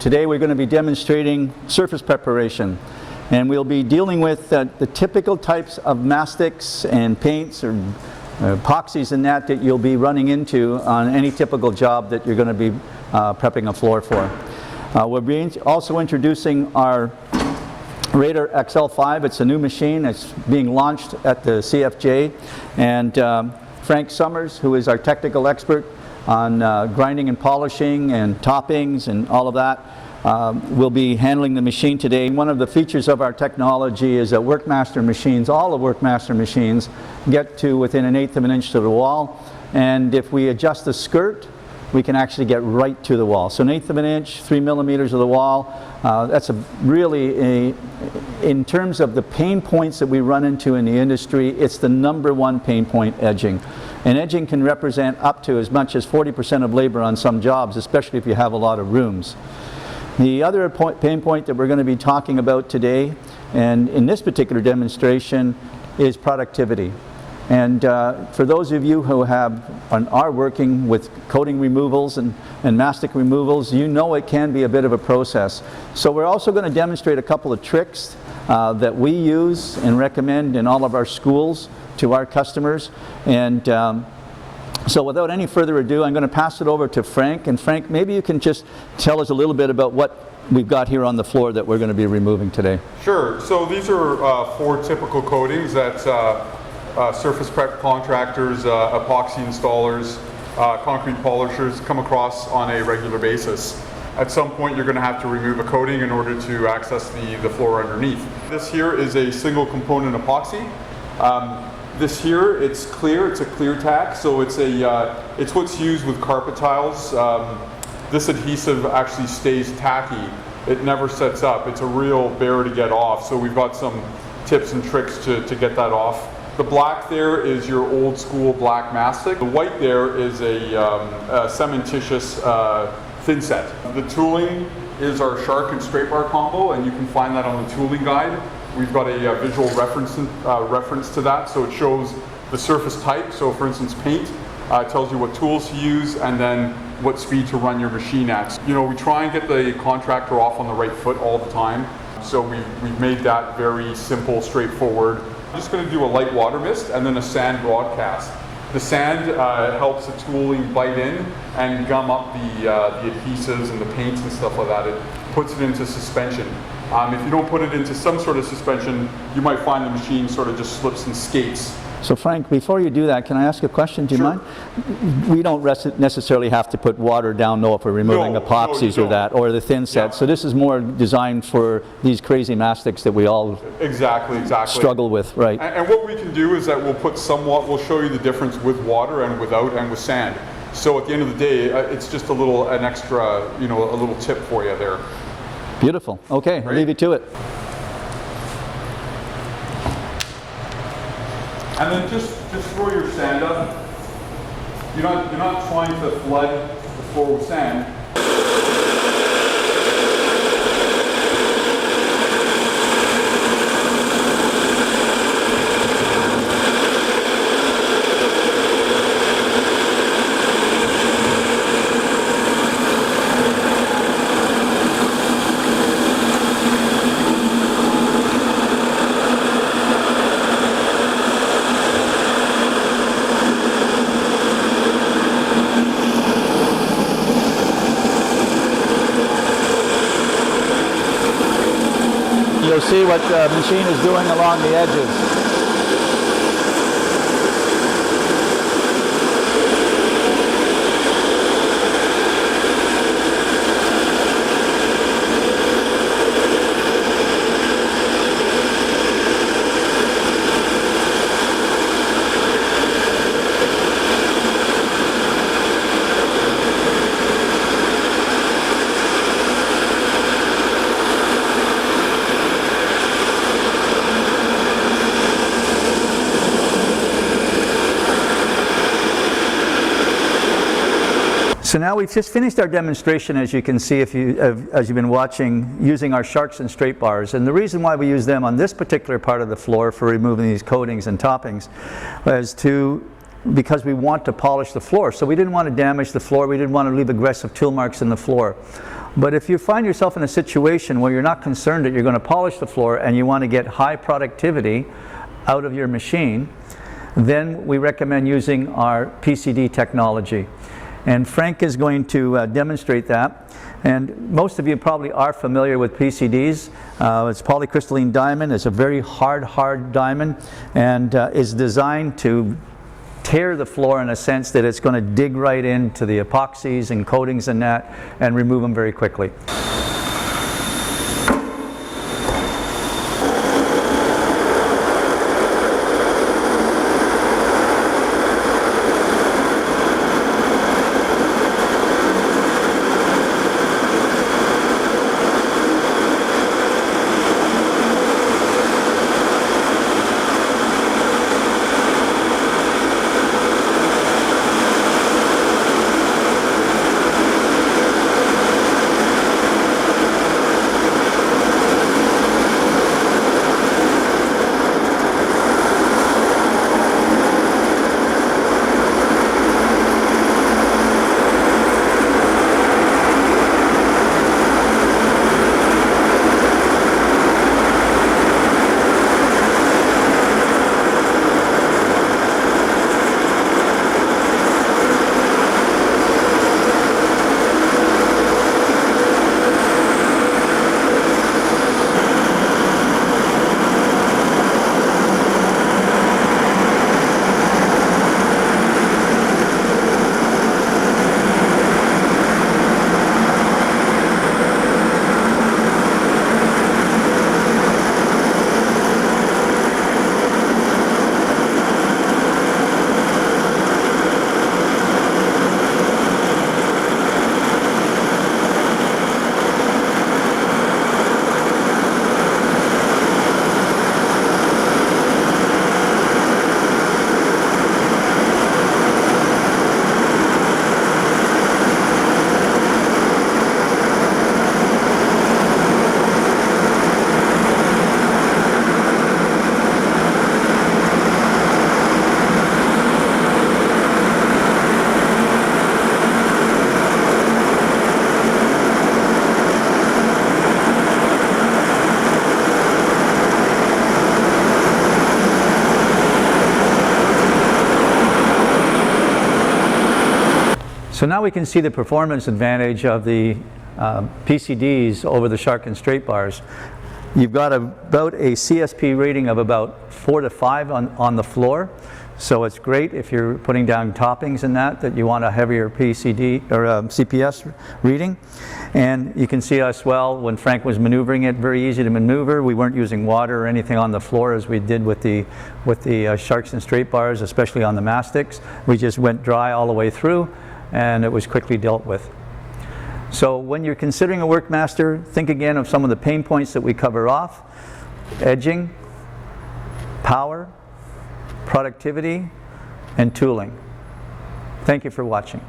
Today we're going to be demonstrating surface preparation, and we'll be dealing with the typical types of mastics and paints or epoxies and that you'll be running into on any typical job that you're going to be prepping a floor for. We'll be also introducing our Raider XL5. It's a new machine. It's being launched at the CFJ, and Frank Sommers, who is our technical expert on grinding and polishing and toppings and all of that, will be handling the machine today. One of the features of our technology is that WerkMaster machines, all of WerkMaster machines, get to within 1/8 of an inch to the wall, and if we adjust the skirt, we can actually get right to the wall. So 1/8 of an inch, 3 millimeters of the wall. That's in terms of the pain points that we run into in the industry, it's the #1 pain point, edging. And edging can represent up to as much as 40% of labor on some jobs, especially if you have a lot of rooms. The other pain point that we're going to be talking about today, and in this particular demonstration, is productivity. And for those of you who are working with coating removals and mastic removals, you know it can be a bit of a process. So we're also going to demonstrate a couple of tricks that we use and recommend in all of our schools to our customers. And so without any further ado, I'm going to pass it over to Frank. And Frank, maybe you can just tell us a little bit about what we've got here on the floor that we're going to be removing today. Sure. So these are 4 typical coatings that surface prep contractors, epoxy installers, concrete polishers come across on a regular basis. At some point you're going to have to remove a coating in order to access the floor underneath. This here is a single component epoxy. This here, it's clear, it's a clear tack, so it's what's used with carpet tiles. This adhesive actually stays tacky. It never sets up. It's a real bear to get off, so we've got some tips and tricks to get that off. The black there is your old school black mastic. The white there is a cementitious Thinset. The tooling is our shark and straight bar combo, and you can find that on the tooling guide. We've got a visual reference to that, so it shows the surface type. So for instance, paint tells you what tools to use and then what speed to run your machine at. You know, we try and get the contractor off on the right foot all the time, so we've made that very simple, straightforward. I'm just going to do a light water mist and then a sand broadcast. The sand helps the tooling bite in and gum up the adhesives and the paints and stuff like that. It puts it into suspension. If you don't put it into some sort of suspension, you might find the machine sort of just slips and skates. So Frank, before you do that, can I ask a question? Do you Sure. mind? We don't necessarily have to put water down, if we're removing epoxies or that, or the Thinset. Yeah. So this is more designed for these crazy mastics that we all Exactly. struggle with, right? And what we can do is that we'll show you the difference with water and without and with sand. So at the end of the day, it's just an extra, a little tip for you there. Beautiful. Okay, I'll leave you to it. And then just throw your sand up. You're not trying to flood the floor with sand. You'll see what the machine is doing along the edges. So now we've just finished our demonstration, as you can see as you've been watching, using our sharks and straight bars. And the reason why we use them on this particular part of the floor for removing these coatings and toppings is to because we want to polish the floor. So we didn't want to damage the floor, we didn't want to leave aggressive tool marks in the floor. But if you find yourself in a situation where you're not concerned that you're going to polish the floor and you want to get high productivity out of your machine, then we recommend using our PCD technology. And Frank is going to demonstrate that. And most of you probably are familiar with PCDs. It's polycrystalline diamond. It's a very hard diamond, and is designed to tear the floor in a sense that it's going to dig right into the epoxies and coatings and that and remove them very quickly. So now we can see the performance advantage of the PCDs over the shark and straight bars. You've got about a CSP rating of about 4 to 5 on the floor. So it's great if you're putting down toppings and that you want a heavier PCD or CPS reading. And you can see us well when Frank was maneuvering it, very easy to maneuver. We weren't using water or anything on the floor as we did with the sharks and straight bars, especially on the Mastics. We just went dry all the way through, and it was quickly dealt with. So when you're considering a WerkMaster, think again of some of the pain points that we cover off: edging, power, productivity, and tooling. Thank you for watching.